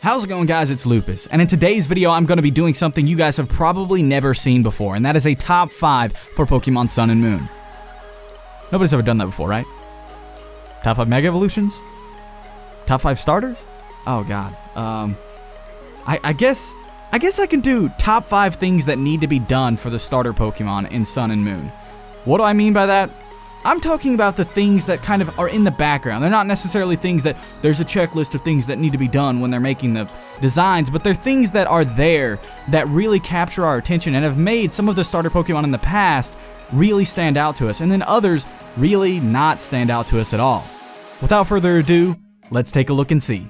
How's it going, guys? It's Lupus, and in today's video I'm going to be doing something you guys have probably never seen before, and that is a top 5 for Pokemon Sun and Moon. Nobody's ever done that before, right? Top 5 Mega Evolutions? Top 5 starters? Oh god. I guess I can do top 5 things that need to be done for the starter Pokemon in Sun and Moon. What do I mean by that? I'm talking about the things that kind of are in the background. They're not necessarily things that there's a checklist of things that need to be done when they're making the designs, but they're things that are there that really capture our attention and have made some of the starter Pokemon in the past really stand out to us, and then others really not stand out to us at all. Without further ado, let's take a look and see.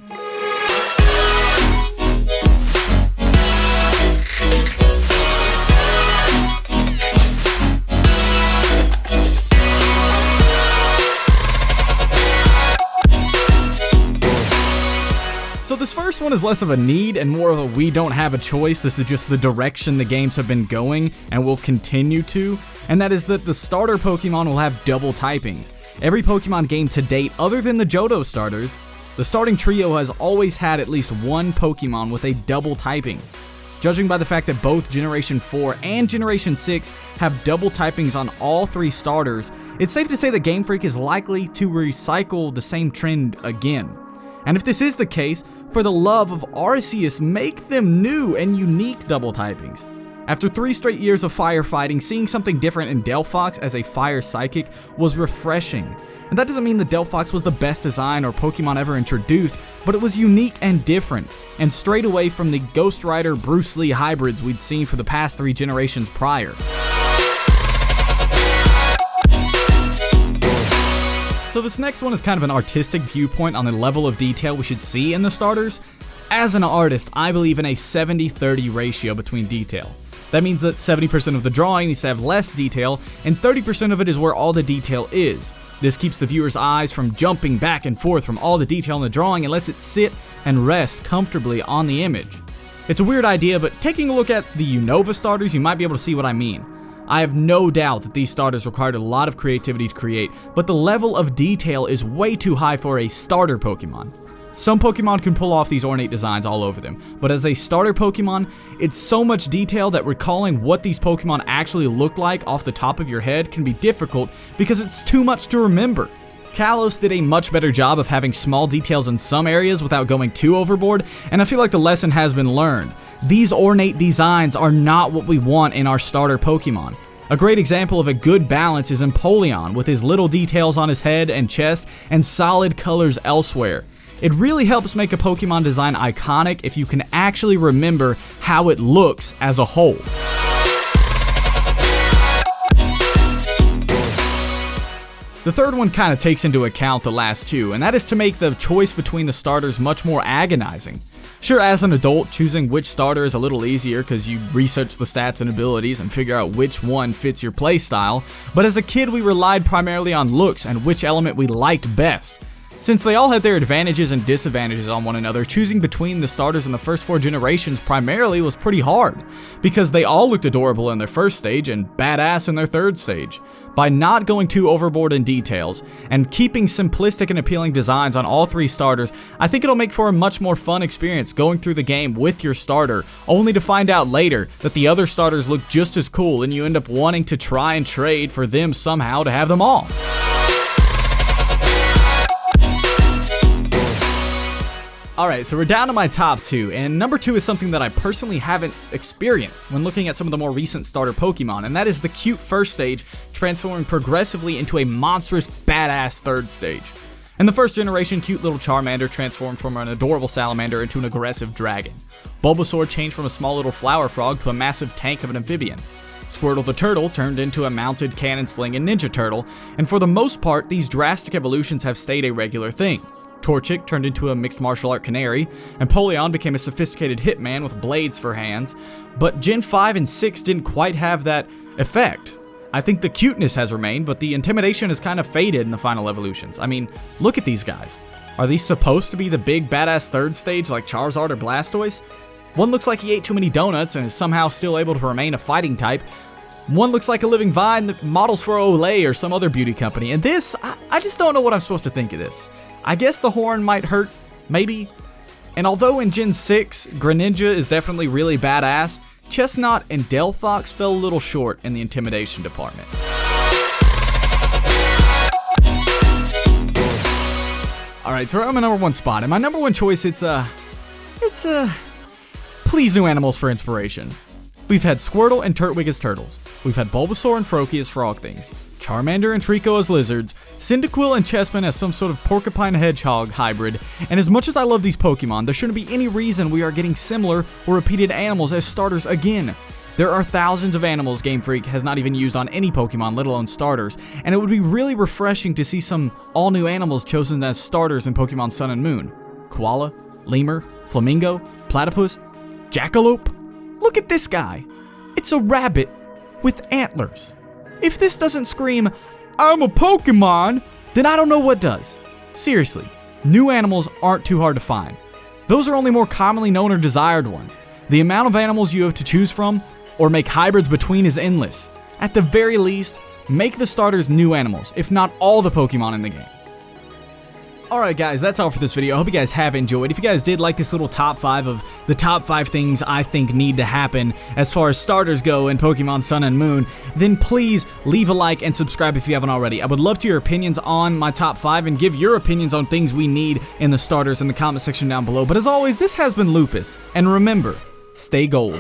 So this first one is less of a need and more of a we don't have a choice. This is just the direction the games have been going and will continue to, and that is that the starter Pokemon will have double typings. Every Pokemon game to date, other than the Johto starters, the starting trio has always had at least one Pokemon with a double typing. Judging by the fact that both Generation 4 and Generation 6 have double typings on all 3 starters, it's safe to say that Game Freak is likely to recycle the same trend again. And if this is the case, for the love of Arceus, make them new and unique double typings. After 3 straight years of firefighting, seeing something different in Delphox as a fire psychic was refreshing. And that doesn't mean that Delphox was the best design or Pokemon ever introduced, but it was unique and different, and straight away from the Ghost Rider Bruce Lee hybrids we'd seen for the past 3 generations prior. So this next one is kind of an artistic viewpoint on the level of detail we should see in the starters. As an artist, I believe in a 70-30 ratio between detail. That means that 70% of the drawing needs to have less detail, and 30% of it is where all the detail is. This keeps the viewer's eyes from jumping back and forth from all the detail in the drawing and lets it sit and rest comfortably on the image. It's a weird idea, but taking a look at the Unova starters, you might be able to see what I mean. I have no doubt that these starters required a lot of creativity to create, but the level of detail is way too high for a starter Pokemon. Some Pokemon can pull off these ornate designs all over them, but as a starter Pokemon, it's so much detail that recalling what these Pokemon actually look like off the top of your head can be difficult because it's too much to remember. Kalos did a much better job of having small details in some areas without going too overboard, and I feel like the lesson has been learned. These ornate designs are not what we want in our starter Pokemon. A great example of a good balance is Empoleon, with his little details on his head and chest and solid colors elsewhere. It really helps make a Pokemon design iconic if you can actually remember how it looks as a whole. The third one kind of takes into account the last two, and that is to make the choice between the starters much more agonizing. Sure, as an adult, choosing which starter is a little easier because you research the stats and abilities and figure out which one fits your playstyle, but as a kid we relied primarily on looks and which element we liked best. Since they all had their advantages and disadvantages on one another, choosing between the starters in the first 4 generations primarily was pretty hard, because they all looked adorable in their first stage and badass in their third stage. By not going too overboard in details, and keeping simplistic and appealing designs on all 3 starters, I think it'll make for a much more fun experience going through the game with your starter, only to find out later that the other starters look just as cool and you end up wanting to try and trade for them somehow to have them all. Alright, so we're down to my top 2, and number 2 is something that I personally haven't experienced when looking at some of the more recent starter Pokemon, and that is the cute first stage transforming progressively into a monstrous badass third stage. In the first generation, cute little Charmander transformed from an adorable salamander into an aggressive dragon. Bulbasaur changed from a small little flower frog to a massive tank of an amphibian. Squirtle the Turtle turned into a mounted cannon sling and Ninja Turtle, and for the most part, these drastic evolutions have stayed a regular thing. Torchic turned into a mixed martial art canary, and Empoleon became a sophisticated hitman with blades for hands, but Gen 5 and 6 didn't quite have that effect. I think the cuteness has remained, but the intimidation has kind of faded in the final evolutions. I mean, look at these guys. Are these supposed to be the big badass third stage like Charizard or Blastoise? One looks like he ate too many donuts and is somehow still able to remain a fighting type. One looks like a living vine that models for Olay or some other beauty company, and this, I just don't know what I'm supposed to think of this. I guess the horn might hurt, maybe. And although in Gen 6, Greninja is definitely really badass, Chestnut and Delphox fell a little short in the intimidation department. Alright, so we're at my number 1 spot, and my number 1 choice, it's please new animals for inspiration. We've had Squirtle and Turtwig as turtles. We've had Bulbasaur and Froakie as frog things. Charmander and Trico as lizards. Cyndaquil and Chespin as some sort of porcupine hedgehog hybrid. And as much as I love these Pokemon, there shouldn't be any reason we are getting similar or repeated animals as starters again. There are thousands of animals Game Freak has not even used on any Pokemon, let alone starters, and it would be really refreshing to see some all-new animals chosen as starters in Pokemon Sun and Moon. Koala, Lemur, Flamingo, Platypus, Jackalope. Look at this guy. It's a rabbit with antlers. If this doesn't scream, I'm a Pokemon, then I don't know what does. Seriously, new animals aren't too hard to find. Those are only more commonly known or desired ones. The amount of animals you have to choose from or make hybrids between is endless. At the very least, make the starters new animals, if not all the Pokemon in the game. Alright guys, that's all for this video. I hope you guys have enjoyed. If you guys did like this little top 5 of the top 5 things I think need to happen as far as starters go in Pokemon Sun and Moon, then please leave a like and subscribe if you haven't already. I would love to hear your opinions on my top 5 and give your opinions on things we need in the starters in the comment section down below. But as always, this has been Lupus, and remember, stay gold.